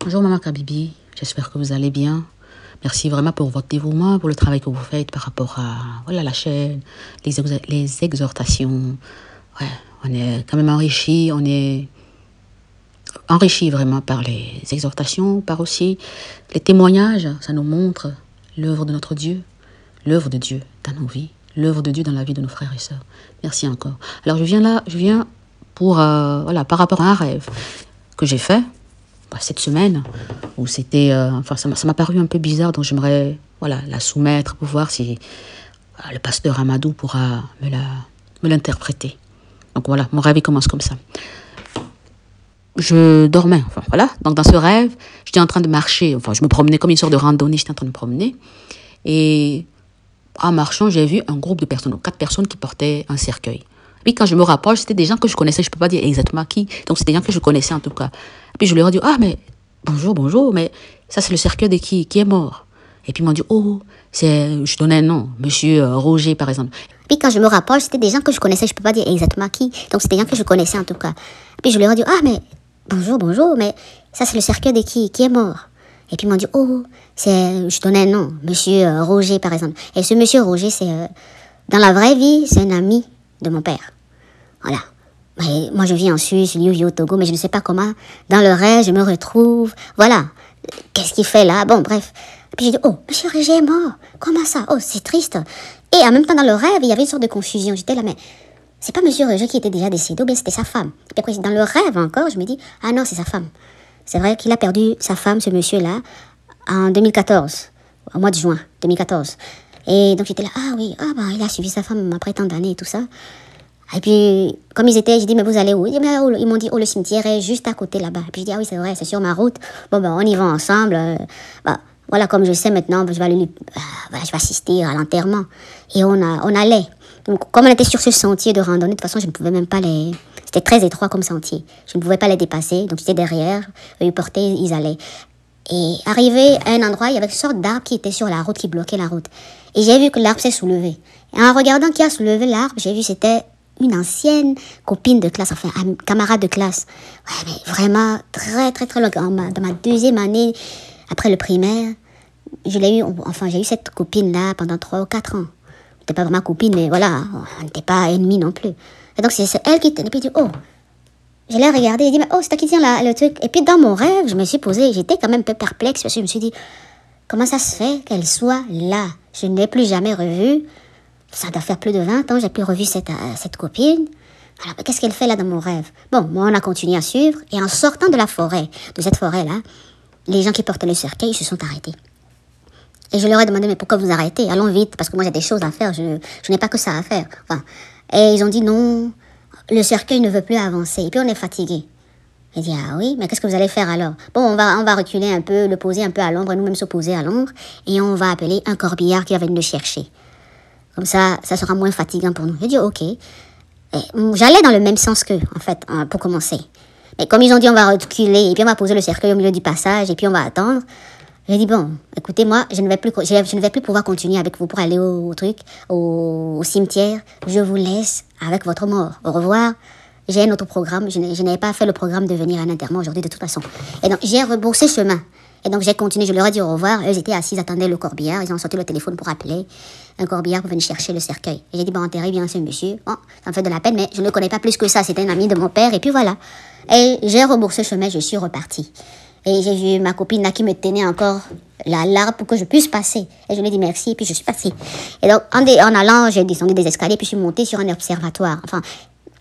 Bonjour Maman Kabibi, j'espère que vous allez bien. Merci vraiment pour votre dévouement, pour le travail que vous faites par rapport à la chaîne, les exhortations. Ouais, on est quand même on est enrichi vraiment par les exhortations, par aussi les témoignages. Ça nous montre l'œuvre de notre Dieu, l'œuvre de Dieu dans nos vies, l'œuvre de Dieu dans la vie de nos frères et sœurs. Merci encore. Alors je viens pour, par rapport à un rêve que j'ai fait cette semaine, où c'était, ça m'a paru un peu bizarre, donc j'aimerais la soumettre pour voir si le pasteur Amadou pourra me l'interpréter. Donc voilà, mon rêve il commence comme ça. Je dormais, donc dans ce rêve, j'étais en train de marcher, je me promenais comme une sorte de randonnée, j'étais en train de me promener, et en marchant, j'ai vu un groupe de personnes, 4 personnes qui portaient un cercueil. Puis quand je me rapproche, c'était des gens que je connaissais, je ne peux pas dire exactement qui, donc c'était des gens que je connaissais en tout cas. Puis je leur ai dit, mais bonjour, mais ça c'est le cercueil de qui est mort. Et puis ils m'ont dit, je donnais un nom, monsieur Roger par exemple. Puis quand je me rapproche, c'était des gens que je connaissais, je ne peux pas dire exactement qui, donc c'était des gens que je connaissais en tout cas. Puis je leur ai dit, mais bonjour, mais ça c'est le cercueil de qui est mort. Et puis ils m'ont dit, je donnais un nom, monsieur Roger par exemple. Et ce monsieur Roger, dans la vraie vie, c'est un ami de mon père. Voilà. Et moi, je vis en Suisse, je vis au Togo, mais je ne sais pas comment. Dans le rêve, je me retrouve. Voilà. Qu'est-ce qu'il fait là? Bon, bref. Et puis j'ai dit, monsieur Roger est mort. Comment ça? C'est triste. Et en même temps, dans le rêve, il y avait une sorte de confusion. J'étais là, mais c'est pas monsieur Roger qui était déjà décédé, ou bien c'était sa femme. Et puis après, dans le rêve encore, je me dis, ah non, c'est sa femme. C'est vrai qu'il a perdu sa femme, ce monsieur-là, en 2014, au mois de juin 2014. Et donc j'étais là, il a suivi sa femme après tant d'années et tout ça. Et puis, comme ils étaient, j'ai dit, mais vous allez où? Ils m'ont dit, le cimetière est juste à côté là-bas. Et puis j'ai dit, oui, c'est vrai, c'est sur ma route. Bon, on y va ensemble. Voilà, comme je sais maintenant, je vais assister à l'enterrement. Et on allait. Donc, comme on était sur ce sentier de randonnée, de toute façon, je ne pouvais même pas C'était très étroit comme sentier. Je ne pouvais pas les dépasser. Donc, j'étais derrière. Eux, ils portaient, ils allaient. Et arrivé à un endroit, il y avait une sorte d'arbre qui était sur la route, qui bloquait la route. Et j'ai vu que l'arbre s'est soulevé. Et en regardant qui a soulevé l'arbre, j'ai vu que c'était une ancienne copine de classe, enfin, un camarade de classe. Ouais, mais vraiment, très, très, très loin. Dans ma 2e année, après le primaire, j'ai eu cette copine-là pendant 3 ou 4 ans. On n'était pas vraiment copine, mais voilà, on n'était pas ennemis non plus. Et donc, c'est elle qui était. Et puis, je dis, je l'ai regardé, j'ai dit, mais c'est toi qui tiens le truc. Et puis, dans mon rêve, je me suis posée, j'étais quand même un peu perplexe, parce que je me suis dit, comment ça se fait qu'elle soit là? Je ne l'ai plus jamais revue. Ça doit faire plus de 20 ans, j'ai plus revu cette copine. Alors, qu'est-ce qu'elle fait là dans mon rêve? Bon, moi, on a continué à suivre. Et en sortant de cette forêt-là, les gens qui portaient le cercueil, ils se sont arrêtés. Et je leur ai demandé, mais pourquoi vous arrêtez? Allons vite, parce que moi, j'ai des choses à faire. Je n'ai pas que ça à faire. Et ils ont dit, non, le cercueil ne veut plus avancer. Et puis, on est fatigué. J'ai dit, oui, mais qu'est-ce que vous allez faire alors? Bon, on va reculer un peu, le poser un peu à l'ombre, et nous-mêmes se poser à l'ombre. Et on va appeler un corbillard qui va venir le chercher. Comme ça sera moins fatigant pour nous. J'ai dit, ok. Et j'allais dans le même sens qu'eux, en fait, pour commencer. Mais comme ils ont dit, on va reculer, et puis on va poser le cercueil au milieu du passage, et puis on va attendre. J'ai dit, bon, écoutez, moi, je ne vais plus pouvoir continuer avec vous pour aller au cimetière. Je vous laisse avec votre mort. Au revoir. J'ai un autre programme. Je n'avais pas fait le programme de venir à un enterrement aujourd'hui, de toute façon. Et donc, j'ai rebroussé chemin. Et donc, j'ai continué, je leur ai dit au revoir. Eux, ils étaient assis, ils attendaient le corbillard. Ils ont sorti le téléphone pour appeler un corbillard pour venir chercher le cercueil. Et j'ai dit, enterrez bien ce monsieur. Bon, ça me fait de la peine, mais je ne le connais pas plus que ça. C'était un ami de mon père, et puis voilà. Et j'ai rebroussé chemin, je suis repartie. Et j'ai vu ma copine là qui me tenait encore l'arbre pour que je puisse passer. Et je lui ai dit merci, et puis je suis passée. Et donc, en allant, j'ai descendu des escaliers, puis je suis montée sur un observatoire. Enfin,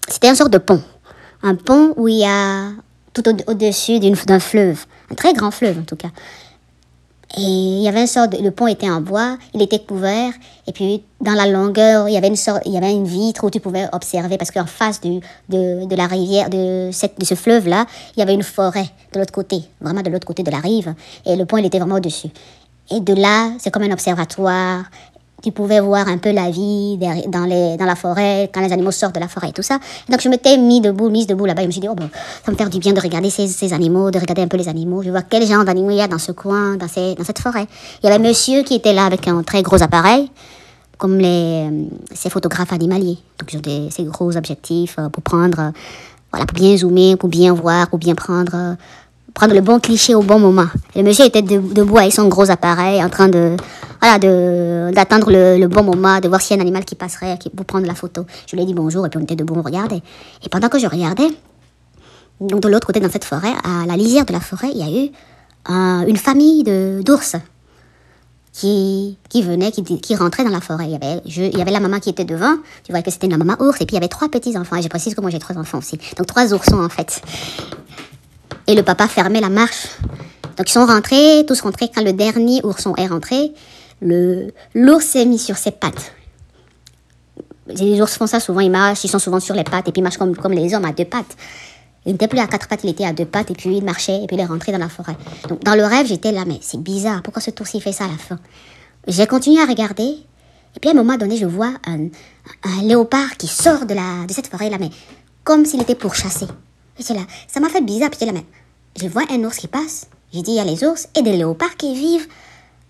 c'était une sorte de pont. Un pont où il y a tout au-dessus d'un fleuve. Un très grand fleuve, en tout cas. Et il y avait le pont était en bois, il était couvert, et puis dans la longueur, il y avait une vitre où tu pouvais observer, parce qu'en face de la rivière, de ce fleuve-là, il y avait une forêt de l'autre côté, vraiment de l'autre côté de la rive, et le pont, il était vraiment au-dessus. Et de là, c'est comme un observatoire. Tu pouvais voir un peu la vie dans la forêt, quand les animaux sortent de la forêt et tout ça. Et donc, je m'étais mise debout là-bas. Et je me suis dit, ça me fait du bien de regarder ces animaux, de regarder un peu les animaux. Je vois quel genre d'animaux il y a dans ce coin, dans cette forêt. Il y avait un monsieur qui était là avec un très gros appareil, comme ces photographes animaliers. Donc, ils ont ces gros objectifs pour prendre, pour bien zoomer, pour bien voir, pour bien prendre prendre le bon cliché au bon moment. Le monsieur était debout avec son gros appareil, en train de, voilà, d'attendre le bon moment, de voir s'il y a un animal qui passerait pour prendre la photo. Je lui ai dit bonjour, et puis on était debout, on regardait. Et pendant que je regardais, donc de l'autre côté, dans cette forêt, à la lisière de la forêt, il y a eu une famille d'ours qui venait, qui rentrait dans la forêt. Il y avait la maman qui était devant, tu vois que c'était une maman ours, et puis il y avait 3 petits-enfants, et je précise que moi j'ai 3 enfants aussi, donc 3 oursons en fait. Et le papa fermait la marche. Donc ils sont rentrés, tous rentrés. Quand le dernier ourson est rentré, l'ours s'est mis sur ses pattes. Les ours font ça souvent, ils marchent, ils sont souvent sur les pattes, et puis ils marchent comme les hommes à 2 pattes. Il n'était plus à 4 pattes, il était à 2 pattes, et puis il marchait, et puis il est rentré dans la forêt. Donc dans le rêve, j'étais là, mais c'est bizarre, pourquoi ce ours il fait ça à la fin? J'ai continué à regarder, et puis à un moment donné, je vois un léopard qui sort de cette forêt-là, mais comme s'il était pourchassé. J'étais là, ça m'a fait bizarre, puis j'étais là, mais je vois un ours qui passe, j'ai dit, il y a les ours et des léopards qui vivent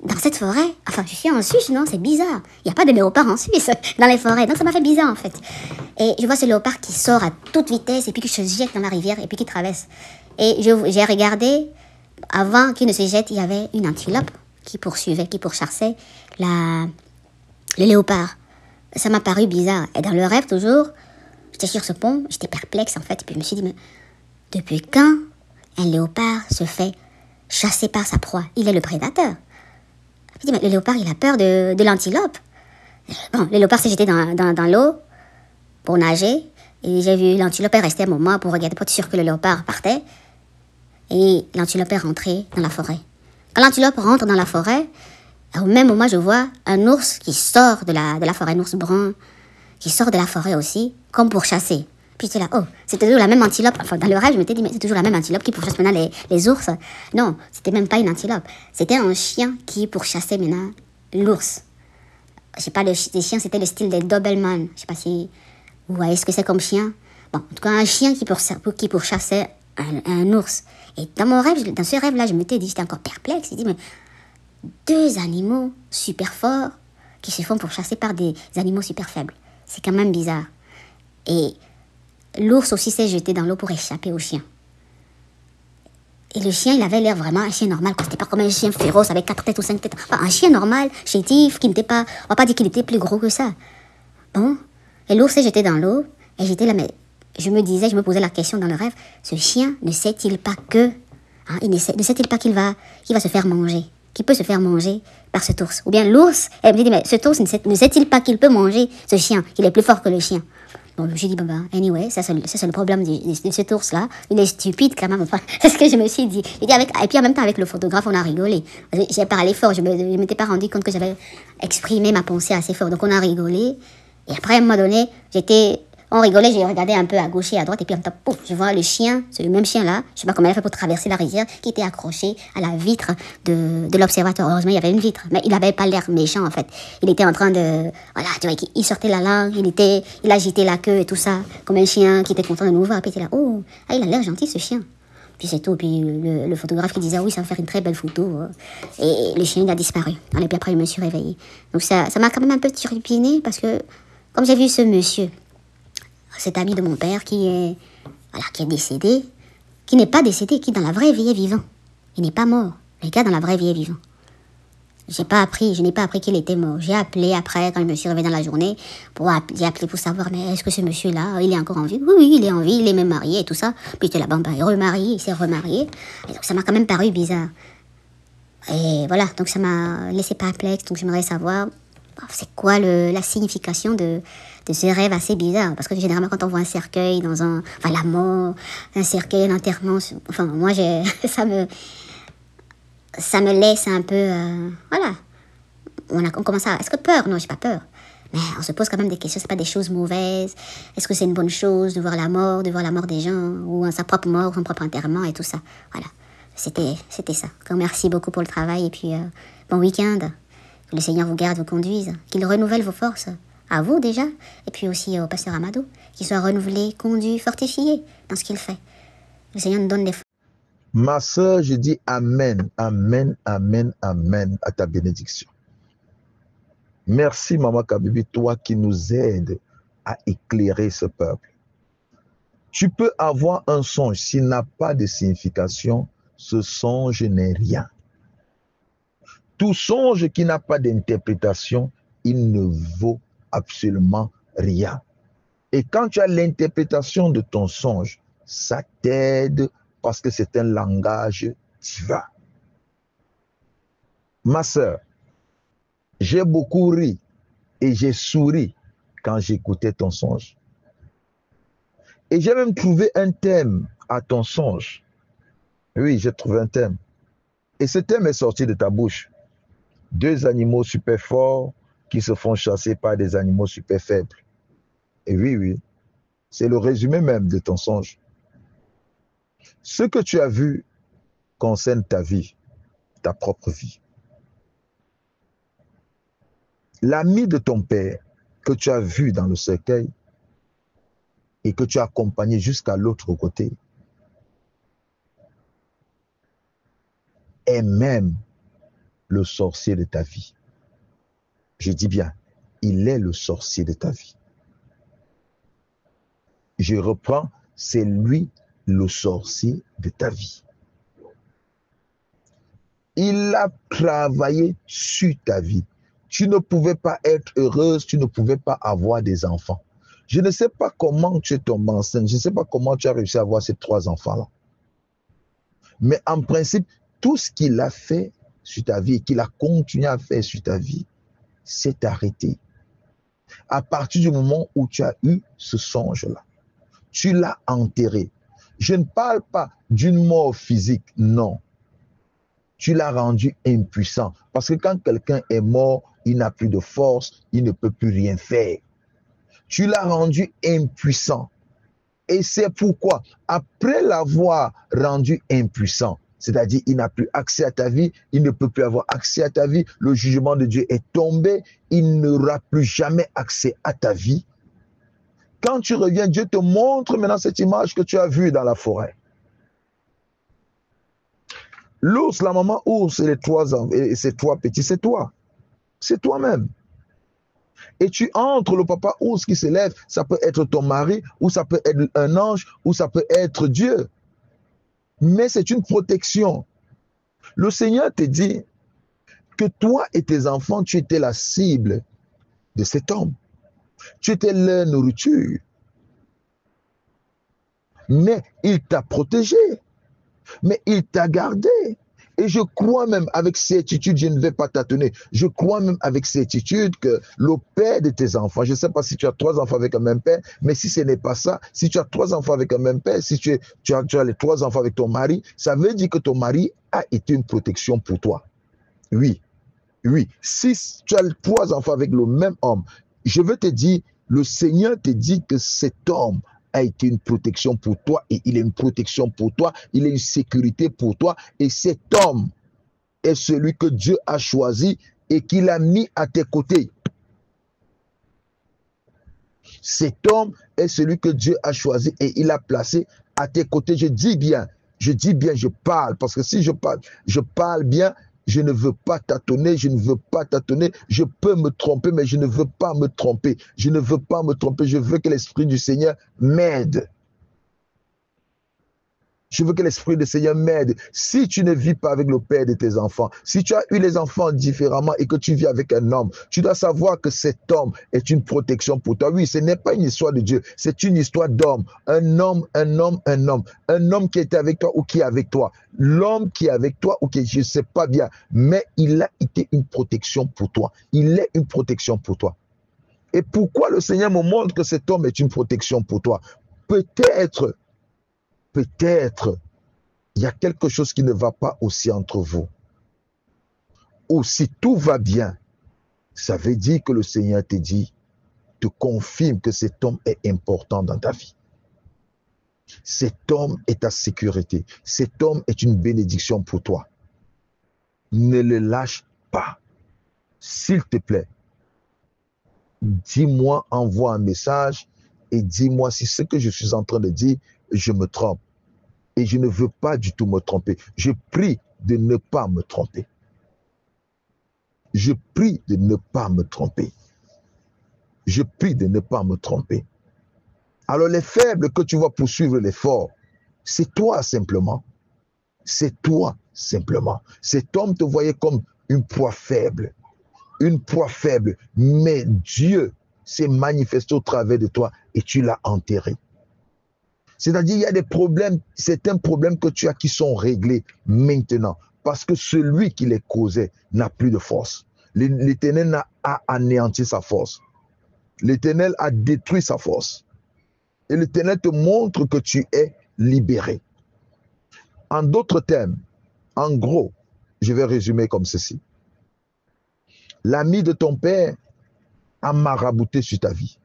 dans cette forêt. Enfin, je suis en Suisse, non, c'est bizarre. Il n'y a pas de léopards en Suisse, dans les forêts. Donc ça m'a fait bizarre, en fait. Et je vois ce léopard qui sort à toute vitesse, et puis qui se jette dans la rivière, et puis qui traverse. Et j'ai regardé, avant qu'il ne se jette, il y avait une antilope qui pourchassait le léopard. Ça m'a paru bizarre. Et dans le rêve, toujours, j'étais sur ce pont, j'étais perplexe, en fait. Et puis je me suis dit, mais depuis quand un léopard se fait chasser par sa proie? Il est le prédateur. Je dis, mais le léopard, il a peur de l'antilope. Bon, le léopard s'est jeté dans l'eau pour nager. Et j'ai vu l'antilope rester un moment pour regarder, pour être sûr que le léopard partait. Et l'antilope est rentré dans la forêt. Quand l'antilope rentre dans la forêt, au même moment, je vois un ours qui sort de la forêt, un ours brun, qui sort de la forêt aussi, comme pour chasser. Puis j'étais là, oh, c'est toujours la même antilope. Enfin, dans le rêve, je m'étais dit, mais c'est toujours la même antilope qui pourchasse maintenant les ours. Non, c'était même pas une antilope. C'était un chien qui pourchassait maintenant l'ours. Je sais pas, les chiens, c'était le style des Doberman. Je sais pas si vous voyez ce que c'est comme chien. Bon, en tout cas, un chien qui pourchassait un ours. Et dans mon rêve, dans ce rêve-là, je m'étais dit, j'étais encore perplexe. J'ai dit, mais 2 animaux super forts qui se font pourchasser par des animaux super faibles. C'est quand même bizarre. Et l'ours aussi s'est jeté dans l'eau pour échapper au chien. Et le chien, il avait l'air vraiment un chien normal. C'était pas comme un chien féroce avec 4 têtes ou 5 têtes. Enfin, un chien normal, chétif, qui n'était pas... On va pas dire qu'il était plus gros que ça. Bon. Et l'ours s'est jeté dans l'eau. Et j'étais là, mais je me posais la question dans le rêve. Ce chien ne sait-il pas que... Hein, ne sait-il pas qu'il va se faire manger? Qu'il peut se faire manger par cet ours? Ou bien l'ours... Elle me dit, mais cet ours ne sait-il pas qu'il peut manger ce chien? Qu'il est plus fort que le chien? Bon, je me suis dit, anyway, ça c'est le problème de cet ours-là. Il est stupide quand même. Enfin, c'est ce que je me suis dit. Et puis en même temps, avec le photographe, on a rigolé. J'ai parlé fort. Je ne m'étais pas rendu compte que j'avais exprimé ma pensée assez fort. Donc on a rigolé. Et après, à un moment donné, on rigolait, j'ai regardé un peu à gauche et à droite. Et puis en même temps, pouf, je vois le chien, c'est le même chien-là. Je sais pas comment il a fait pour traverser la rivière, qui était accroché à la vitre de l'observatoire. Heureusement, il y avait une vitre. Mais il n'avait pas l'air méchant, en fait. Il était en train de... Voilà, tu vois, il sortait la langue, il agitait la queue et tout ça, comme un chien qui était content de nous voir. Puis il était là, oh, ah, il a l'air gentil, ce chien. Puis c'est tout. Puis le photographe qui disait, ah oui, ça va faire une très belle photo. Et le chien, il a disparu. Et puis après, je me suis réveillée. Donc ça m'a quand même un peu turbiné parce que, comme j'ai vu ce monsieur, cet ami de mon père qui est décédé, qui n'est pas décédé, qui dans la vraie vie est vivant. Il n'est pas mort. Le gars dans la vraie vie est vivant. Je n'ai pas appris qu'il était mort. J'ai appelé après, quand je me suis réveillée dans la journée, j'ai appelé pour savoir, mais est-ce que ce monsieur-là, il est encore en vie? Oui, il est en vie, il est même marié et tout ça. Puis j'étais là, il s'est remarié. Et donc ça m'a quand même paru bizarre. Et voilà, donc ça m'a laissé perplexe, donc j'aimerais savoir, c'est quoi la signification de ce rêve assez bizarre? Parce que généralement, quand on voit un cercueil la mort, un cercueil, un enterrement, enfin, moi, ça me laisse un peu, voilà. On commence à... Est-ce que peur? Non, j'ai pas peur. Mais on se pose quand même des questions, c'est pas des choses mauvaises. Est-ce que c'est une bonne chose de voir la mort des gens, ou sa propre mort, son propre enterrement et tout ça? Voilà. C'était ça. Donc, merci beaucoup pour le travail et puis bon week-end. Que le Seigneur vous garde, vous conduise, qu'il renouvelle vos forces, à vous déjà, et puis aussi au pasteur Amadou, qu'il soit renouvelé, conduit, fortifié dans ce qu'il fait. Le Seigneur nous donne des forces. Ma sœur, je dis Amen, Amen, Amen, Amen à ta bénédiction. Merci, Maman Kabibi, toi qui nous aides à éclairer ce peuple. Tu peux avoir un songe, s'il n'a pas de signification, ce songe n'est rien. Tout songe qui n'a pas d'interprétation, il ne vaut absolument rien. Et quand tu as l'interprétation de ton songe, ça t'aide parce que c'est un langage divin. Ma sœur, j'ai beaucoup ri et j'ai souri quand j'écoutais ton songe. Et j'ai même trouvé un thème à ton songe. Oui, j'ai trouvé un thème. Et ce thème est sorti de ta bouche. 2 animaux super forts qui se font chasser par des animaux super faibles. Et oui, c'est le résumé même de ton songe. Ce que tu as vu concerne ta vie, ta propre vie. L'ami de ton père que tu as vu dans le cercueil et que tu as accompagné jusqu'à l'autre côté est même le sorcier de ta vie. Je dis bien, il est le sorcier de ta vie. Je reprends, c'est lui le sorcier de ta vie. Il a travaillé sur ta vie. Tu ne pouvais pas être heureuse, tu ne pouvais pas avoir des enfants. Je ne sais pas comment tu es tombée enceinte, je ne sais pas comment tu as réussi à avoir ces 3 enfants-là. Mais en principe, tout ce qu'il a fait sur ta vie et qu'il a continué à faire sur ta vie, s'est arrêté. À partir du moment où tu as eu ce songe-là, tu l'as enterré. Je ne parle pas d'une mort physique, non. Tu l'as rendu impuissant. Parce que quand quelqu'un est mort, il n'a plus de force, il ne peut plus rien faire. Tu l'as rendu impuissant. Et c'est pourquoi, après l'avoir rendu impuissant, c'est-à-dire il n'a plus accès à ta vie, il ne peut plus avoir accès à ta vie, le jugement de Dieu est tombé, il n'aura plus jamais accès à ta vie. Quand tu reviens, Dieu te montre maintenant cette image que tu as vue dans la forêt. L'ours, la maman ours et ces 3 petits, c'est toi. C'est toi-même. Et tu entres, le papa ours qui s'élève, ça peut être ton mari, ou ça peut être un ange, ou ça peut être Dieu. Mais c'est une protection. Le Seigneur te dit que toi et tes enfants, tu étais la cible de cet homme. Tu étais leur nourriture. Mais il t'a protégé. Mais il t'a gardé. Et je crois même avec certitude, je ne vais pas tâtonner, je crois même avec certitude que le père de tes enfants, je ne sais pas si tu as 3 enfants avec un même père, mais si ce n'est pas ça, si tu as 3 enfants avec un même père, si tu as les 3 enfants avec ton mari, ça veut dire que ton mari a été une protection pour toi. Oui. Si tu as 3 enfants avec le même homme, je veux te dire, le Seigneur te dit que cet homme a été une protection pour toi et il est une protection pour toi, il est une sécurité pour toi et cet homme est celui que Dieu a choisi et qu'il a mis à tes côtés. Cet homme est celui que Dieu a choisi et il a placé à tes côtés. Je dis bien, je parle parce que si je parle bien, je ne veux pas tâtonner, je peux me tromper, mais je ne veux pas me tromper. Je veux que l'Esprit du Seigneur m'aide. Je veux que l'Esprit du Seigneur m'aide. Si tu ne vis pas avec le père de tes enfants, si tu as eu les enfants différemment et que tu vis avec un homme, tu dois savoir que cet homme est une protection pour toi. Oui, ce n'est pas une histoire de Dieu, c'est une histoire d'homme. Un homme qui était avec toi ou qui est avec toi. L'homme qui est avec toi ou qui, je ne sais pas bien, mais il a été une protection pour toi. Il est une protection pour toi. Et pourquoi le Seigneur me montre que cet homme est une protection pour toi? Peut-être, il y a quelque chose qui ne va pas aussi entre vous. Ou si tout va bien, ça veut dire que le Seigneur te confirme que cet homme est important dans ta vie. Cet homme est ta sécurité. Cet homme est une bénédiction pour toi. Ne le lâche pas. S'il te plaît, dis-moi, envoie un message et dis-moi si ce que je suis en train de dire, je me trompe. Et je ne veux pas du tout me tromper. Je prie de ne pas me tromper. Je prie de ne pas me tromper. Je prie de ne pas me tromper. Alors les faibles que tu vas poursuivre les forts, c'est toi simplement. c'est toi simplement. Cet homme te voyait comme une proie faible. Une proie faible. Mais Dieu s'est manifesté au travers de toi et tu l'as enterré. C'est-à-dire, il y a des problèmes, certains problèmes que tu as qui sont réglés maintenant. Parce que celui qui les causait n'a plus de force. L'Éternel a anéanti sa force. L'Éternel a détruit sa force. Et l'Éternel te montre que tu es libéré. En d'autres termes, en gros, je vais résumer comme ceci. L'ami de ton père a marabouté sur ta vie.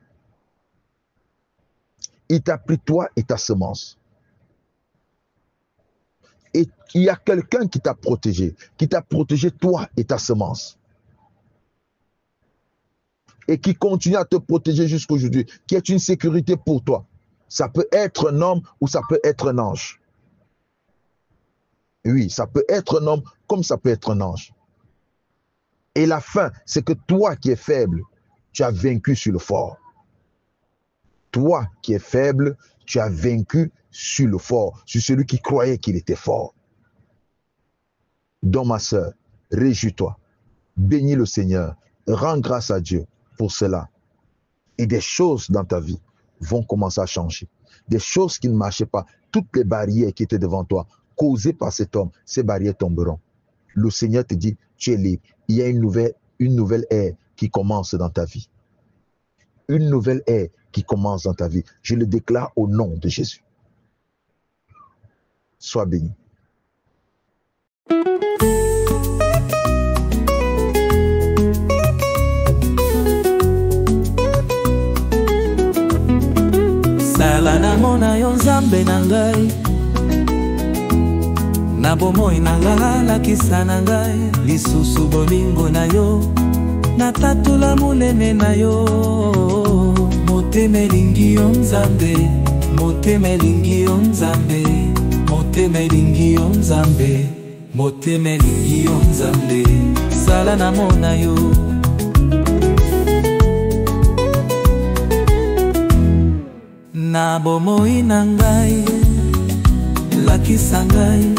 Il t'a pris toi et ta semence. Et il y a quelqu'un qui t'a protégé toi et ta semence. Et qui continue à te protéger jusqu'à aujourd'hui, qui est une sécurité pour toi. Ça peut être un homme ou ça peut être un ange. Oui, ça peut être un homme comme ça peut être un ange. Et la fin, c'est que toi qui es faible, tu as vaincu sur le fort. Toi qui es faible, tu as vaincu sur le fort, sur celui qui croyait qu'il était fort. Donc ma sœur, réjouis-toi, bénis le Seigneur, rends grâce à Dieu pour cela. Et des choses dans ta vie vont commencer à changer. Des choses qui ne marchaient pas, toutes les barrières qui étaient devant toi, causées par cet homme, ces barrières tomberont. Le Seigneur te dit, tu es libre. Il y a une nouvelle ère qui commence dans ta vie. Une nouvelle ère qui commence dans ta vie. Je le déclare au nom de Jésus. Sois béni. Sala na mona yo nzambe na ngai, na bomoi na ngai lakisa na ngai, lisusu bolingo na yo, na tatula monene na yo. Motema elingi yo nzambe, motema elingi yo nzambe, motema elingi yo nzambe, motema elingi yo nzambe. Sala na mona yo. Na bomoi na ngai, lakisa ngai,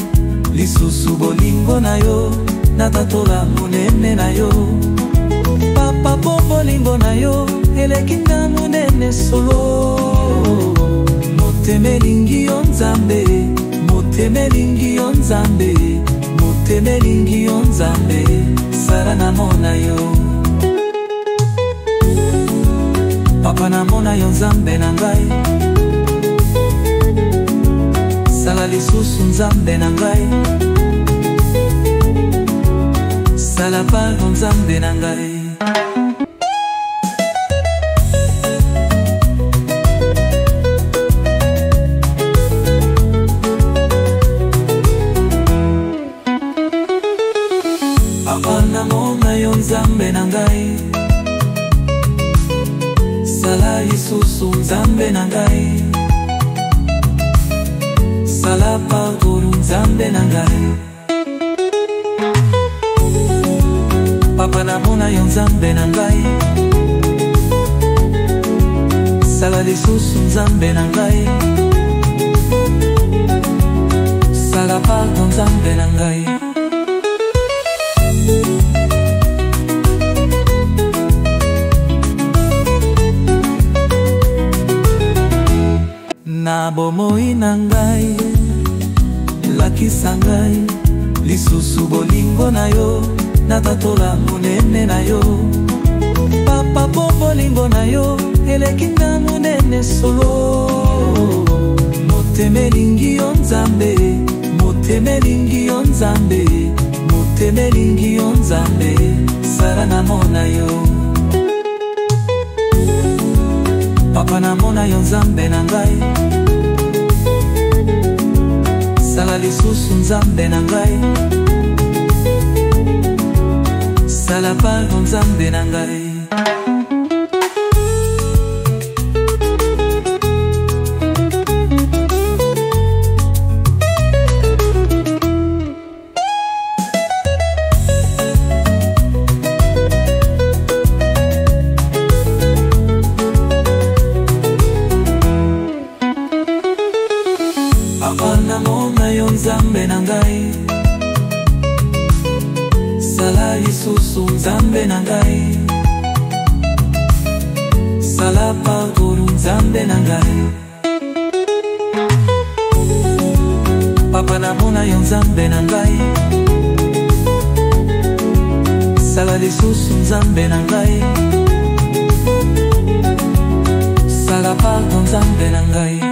lisusu bolingo na yo, na tatola monene na yo. Papa po bolingo na yo, eleki na monene solo. Motema elingi yo nzambe, motema elingi yo nzambe, motema elingi yo nzambe. Sala na mona yo. Papa na mona yo nzambe na ngai, sala lisusu nzambe na ngai, sala pardon nzambe na ngai. Papa na mona yo nzambe na ngai, sala lisusu nzambe na ngai, sala pardon nzambe na ngai. Papa na mona yo nzambe na ngai, sala lisusu nzambe na ngai, sala pardon nzambe na ngai. Na bomoi na ngai, lakisa ngai, lisusu bolingo na yo, na tatola monene na yo. Papa po bolingo na yo, eleki na monene solo. Motema elingi yo nzambe, motema elingi yo nzambe, motema elingi yo nzambe. Sala na mona yo. Papa na mona yo nzambe na ngai, sala lisusu nzambe na ngai, sala pardon nzambe na ngai. Papa na mona yo nzambe na ngai, sala lisusu nzambe na ngai, sala pardon nzambe na ngai. Papa namona yo nzambe na ngai, sala lisusu nzambe na ngai, sala pardon nzambe na ngai.